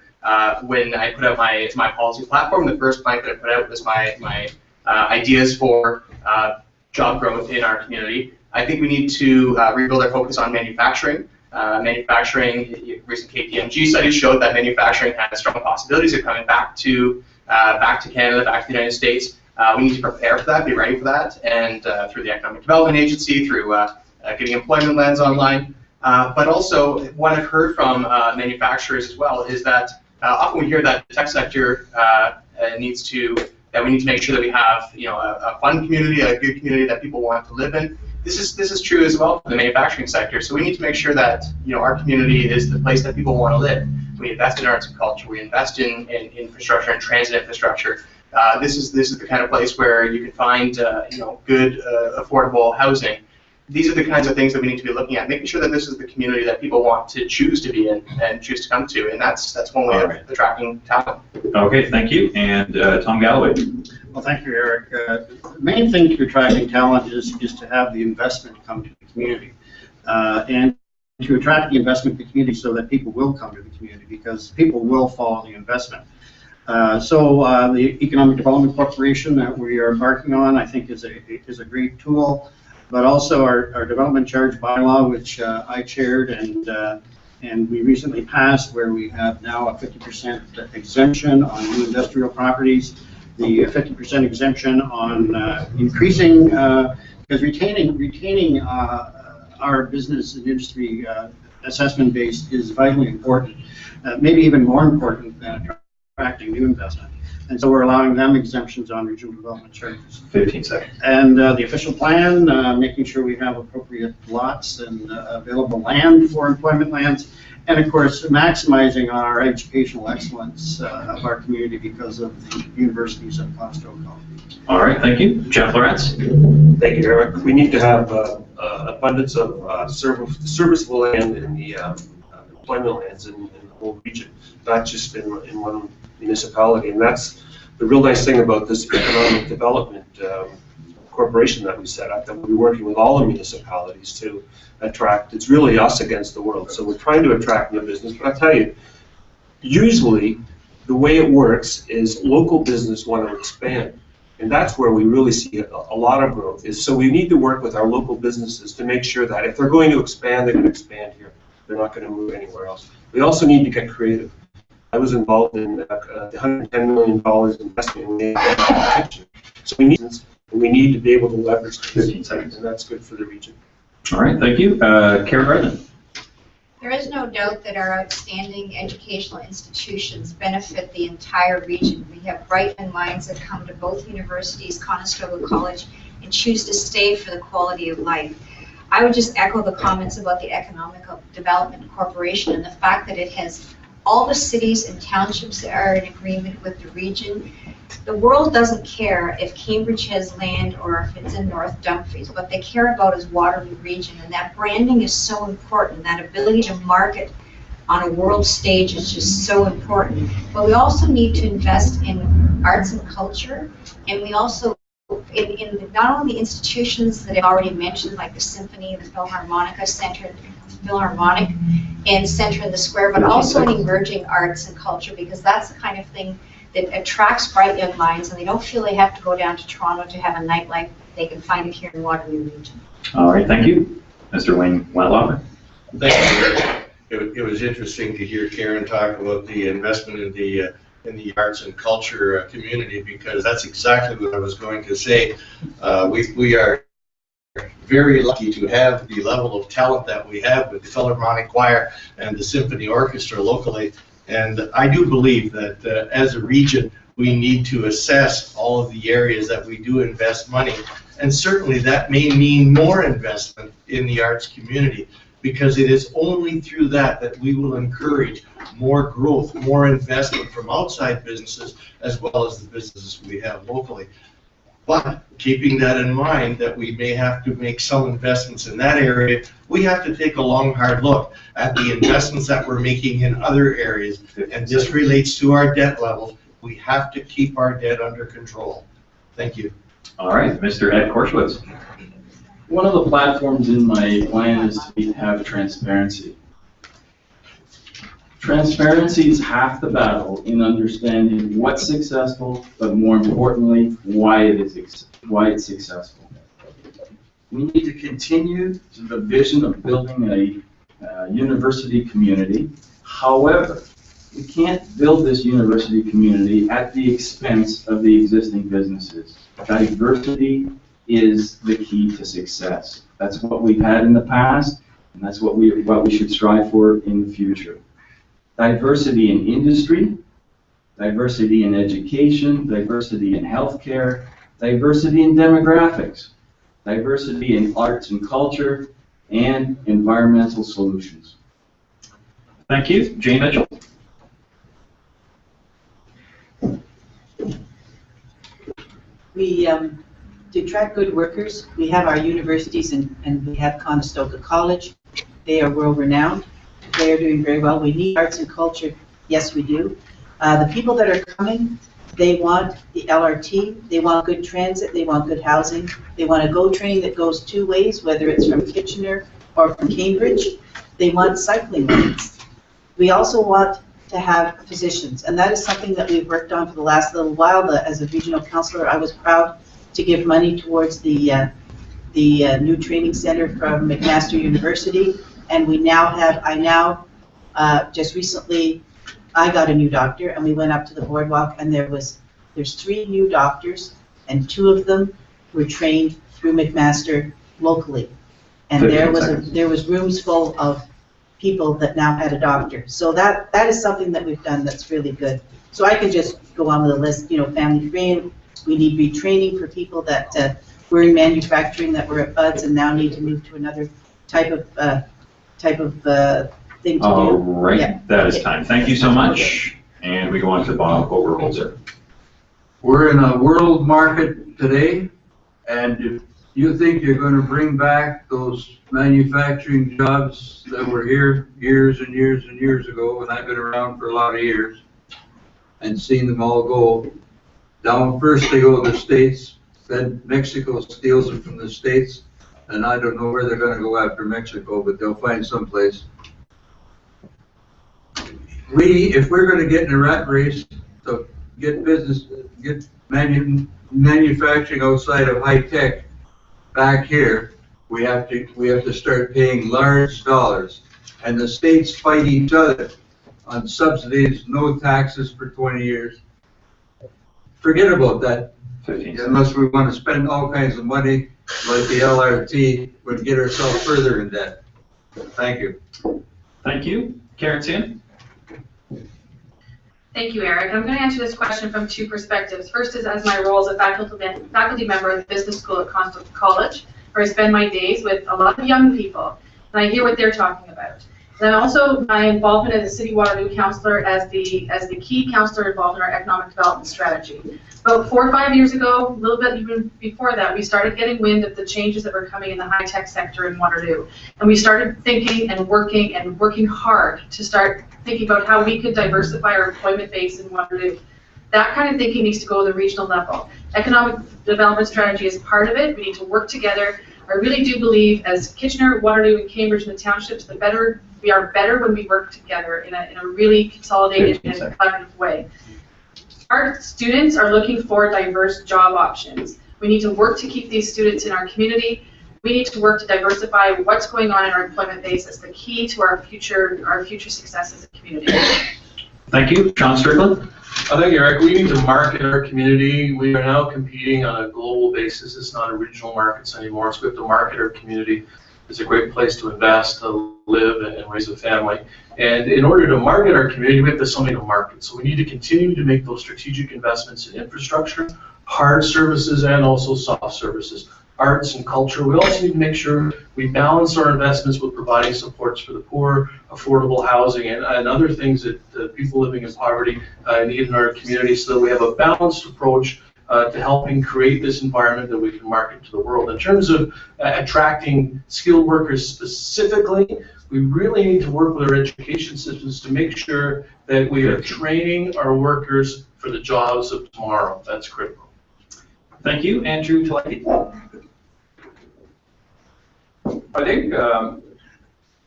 When I put out my policy platform, the first plank that I put out was my ideas for job growth in our community. I think we need to rebuild our focus on manufacturing. Recent KPMG studies showed that manufacturing has strong possibilities of coming back to Canada, back to the United States. We need to prepare for that, be ready for that, and through the Economic Development Agency, through getting employment lands online. But also, what I've heard from manufacturers as well is that often we hear that the tech sector we need to make sure that we have a fun community, a good community that people want to live in. This is true as well for the manufacturing sector. So we need to make sure that our community is the place that people want to live. We invest in arts and culture. We invest in infrastructure and transit infrastructure. This is the kind of place where you can find good affordable housing. These are the kinds of things that we need to be looking at, making sure that this is the community that people want to choose to be in and choose to come to, and that's one way of attracting talent. Okay, thank you. And Tom Galloway. Well, thank you, Eric. The main thing to attracting talent is to have the investment come to the community, and to attract the investment to the community so that people will come to the community because people will follow the investment. So the Economic Development Corporation that we are embarking on, I think, is a great tool. But also our development charge bylaw, which I chaired and we recently passed, where we have now a 50% exemption on new industrial properties, the 50% exemption on increasing, because retaining our business and industry assessment base is vitally important, maybe even more important than attracting new investment. And so we're allowing them exemptions on regional development charges. 15 seconds. And the official plan, making sure we have appropriate lots and available land for employment lands, and of course maximizing our educational excellence of our community because of the universities of Conestoga College. All right, thank you. Jeff Lawrence. Thank you, Eric. We need to have abundance of serviceable land in the employment lands in the whole region, not just in one municipality. And that's the real nice thing about this economic development corporation that we set up, that we'll be working with all the municipalities to attract. It's really us against the world. So we're trying to attract new business. But I tell you, usually the way it works is local business want to expand. And that's where we really see a lot of growth. So we need to work with our local businesses to make sure that if they're going to expand, they're going to expand here. They're not going to move anywhere else. We also need to get creative. I was involved in $110 million investment in the kitchen. So we need to be able to leverage 15 seconds, and that's good for the region. All right, thank you. Karen Redden. There is no doubt that our outstanding educational institutions benefit the entire region. We have bright minds that come to both universities, Conestoga College, and choose to stay for the quality of life. I would just echo the comments about the Economic Development Corporation and the fact that it has all the cities and townships that are in agreement with the region. The world doesn't care if Cambridge has land or if it's in North Dumfries. What they care about is Waterloo region, and that branding is so important. That ability to market on a world stage is just so important. But we also need to invest in arts and culture, and we also in not only the institutions that I've already mentioned, like the Symphony, the Philharmonic Center in the Square, but also in emerging arts and culture, because that's the kind of thing that attracts bright young minds, and they don't feel they have to go down to Toronto to have a nightlife. They can find it here in Waterloo region. All right, thank you. Mr. Wayne Wettlaufer. Thank you. It was interesting to hear Karen talk about the investment in the arts and culture community, because that's exactly what I was going to say. We are very lucky to have the level of talent that we have with the Philharmonic Choir and the Symphony Orchestra locally. And I do believe that as a region, we need to assess all of the areas that we do invest money And certainly that may mean more investment in the arts community, because it is only through that that we will encourage more growth, more investment from outside businesses as well as the businesses we have locally. But keeping that in mind, that we may have to make some investments in that area, we have to take a long, hard look at the investments that we're making in other areas. And this relates to our debt levels. We have to keep our debt under control. Thank you. All right, Mr. Ed Korshwitz. One of the platforms in my plan is to have transparency. Transparency is half the battle in understanding what's successful, but more importantly, why it's successful. We need to continue the vision of building a university community. However, we can't build this university community at the expense of the existing businesses. Diversity is the key to success. That's what we've had in the past, and that's what we should strive for in the future. Diversity in industry, diversity in education, diversity in healthcare, diversity in demographics, diversity in arts and culture, and environmental solutions. Thank you. Jane Mitchell. We, to attract good workers, we have our universities and we have Conestoga College. They are world-renowned. They are doing very well. We need arts and culture. Yes, we do. The people that are coming, they want the LRT, they want good transit, they want good housing, they want a GO train that goes two ways, whether it's from Kitchener or from Cambridge. They want cycling lanes. We also want to have physicians, and that is something that we've worked on for the last little while. As a regional councillor, I was proud to give money towards the new training center from McMaster University, and we now have, just recently, I got a new doctor, and we went up to the boardwalk, and there's 3 new doctors, and 2 of them were trained through McMaster locally, and there was rooms full of people that now had a doctor. So that is something that we've done that's really good. So I can just go on with a list. You know, family friendly. We need retraining for people that were in manufacturing that were at BUDS and now need to move to another type of thing to All do. right, Yeah. that is time. Thank you so much. And we go on to Bob Overholzer. We're in a world market today, and if you think you're going to bring back those manufacturing jobs that were here years and years and years ago, and I've been around for a lot of years and seen them all go down. First they go to the States, then Mexico steals them from the States, and I don't know where they're going to go after Mexico, but they'll find someplace. If we're going to get in a rat race to get manufacturing outside of high tech back here, we have to start paying large dollars, and the states fight each other on subsidies, no taxes for 20 years. Forget about that. Unless we want to spend all kinds of money like the LRT, we'd get ourselves further in debt. Thank you. Thank you. Karen Tsin. Thank you, Eric. I'm going to answer this question from 2 perspectives. First is as my role as a faculty member of the business school at Conestoga College, where I spend my days with a lot of young people, and I hear what they're talking about. And also my involvement as a City Waterloo councillor as the key councillor involved in our economic development strategy. About 4 or 5 years ago, a little bit even before that, we started getting wind of the changes that were coming in the high-tech sector in Waterloo. And we started thinking and working hard to start thinking about how we could diversify our employment base in Waterloo. That kind of thinking needs to go to the regional level. Economic development strategy is part of it. We need to work together. I really do believe, as Kitchener, Waterloo, and Cambridge and the townships, we are better when we work together in a really consolidated and collaborative way. Our students are looking for diverse job options. We need to work to keep these students in our community. We need to work to diversify what's going on in our employment base as the key to our future success as a community. Thank you. Sean Strickland. I think, Eric, we need to market our community. We are now competing on a global basis. It's not a regional markets anymore, so we have to market our community. It's a great place to invest, to live, and raise a family. And in order to market our community, we have to have something to market. So we need to continue to make those strategic investments in infrastructure, hard services, and also soft services. arts and culture. We also need to make sure we balance our investments with providing supports for the poor, affordable housing, and other things that people living in poverty need in our community, so that we have a balanced approach to helping create this environment that we can market to the world. In terms of attracting skilled workers specifically, we really need to work with our education systems to make sure that we are training our workers for the jobs of tomorrow. That's critical. Thank you. Andrew Taleki. I think the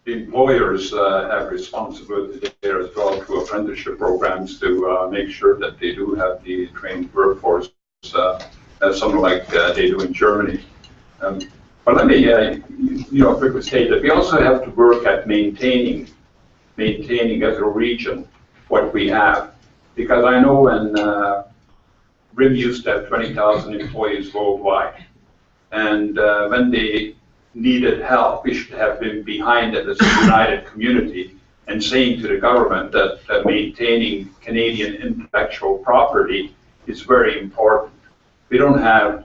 employers have responsibility there as well through apprenticeship programs to make sure that they do have the trained workforce, something like they do in Germany. But let me, quickly state that we also have to work at maintaining as a region what we have. Because I know when RIM used to have 20,000 employees worldwide, and when they needed help, we should have been behind it as a united community and saying to the government that maintaining Canadian intellectual property is very important. We don't have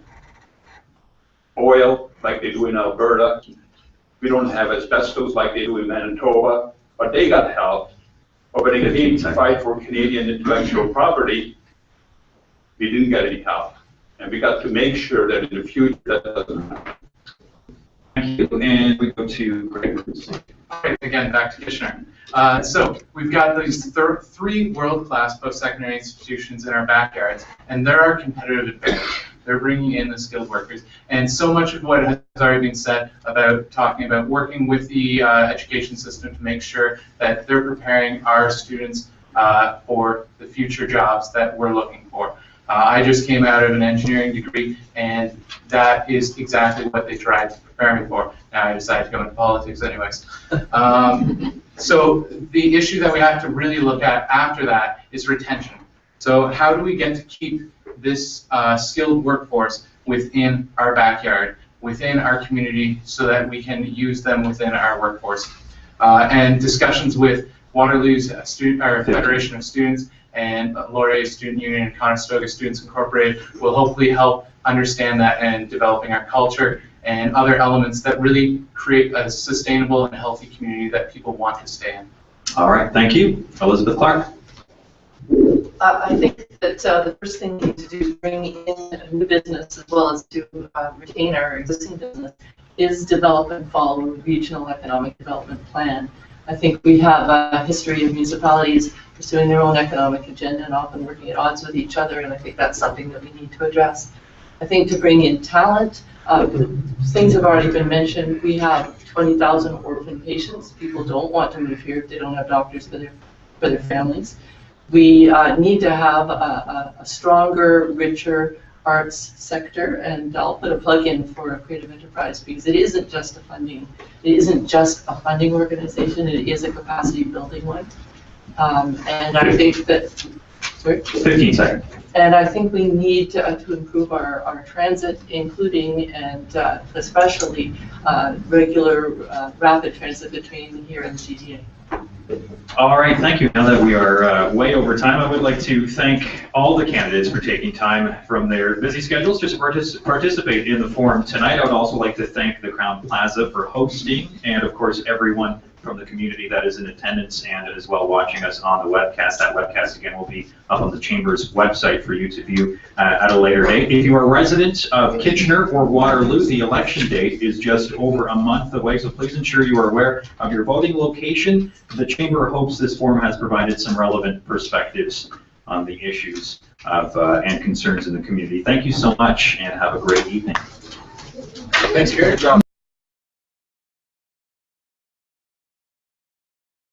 oil like they do in Alberta. We don't have asbestos like they do in Manitoba, but they got help. But when they came to fight for Canadian intellectual property, we didn't get any help. And we got to make sure that in the future that doesn't happen. Thank you, and we go to Greg. All right, again, back to Kitchener. So we've got these three world-class post-secondary institutions in our backyards, and they're our competitive advantage. They're bringing in the skilled workers. And so much of what has already been said about talking about working with the education system to make sure that they're preparing our students for the future jobs that we're looking for. I just came out of an engineering degree, and that is exactly what they tried to prepare me for. Now I decided to go into politics anyways. So the issue that we have to really look at after that is retention. So how do we get to keep this skilled workforce within our backyard, within our community, so that we can use them within our workforce? And discussions with Waterloo's Federation of Students and Laurier Student Union and Conestoga Students Incorporated will hopefully help understand that and developing our culture and other elements that really create a sustainable and healthy community that people want to stay in. All right, thank you. Elizabeth Clark. I think that the first thing we need to do to bring in new business as well as to retain our existing business is develop and follow a regional economic development plan. I think we have a history of municipalities pursuing their own economic agenda and often working at odds with each other, and I think that's something that we need to address. I think to bring in talent, things have already been mentioned. We have 20,000 orphan patients. People don't want to move here if they don't have doctors for their families. We need to have a stronger, richer arts sector, and I'll put a plug in for a creative enterprise because it isn't just a funding organization, it is a capacity building one. And I think that, sorry? 15 seconds. And I think we need to improve our transit, including and especially regular rapid transit between here and the GTA. All right, thank you. Now that we are way over time, I would like to thank all the candidates for taking time from their busy schedules to participate in the forum tonight. I would also like to thank the Crowne Plaza for hosting, and of course everyone from the community that is in attendance and as well watching us on the webcast. That webcast again will be up on the Chamber's website for you to view at a later date. If you are a resident of Kitchener or Waterloo, the election date is just over a month away, so please ensure you are aware of your voting location. The Chamber hopes this forum has provided some relevant perspectives on the issues of and concerns in the community. Thank you so much and have a great evening. Thanks for your job.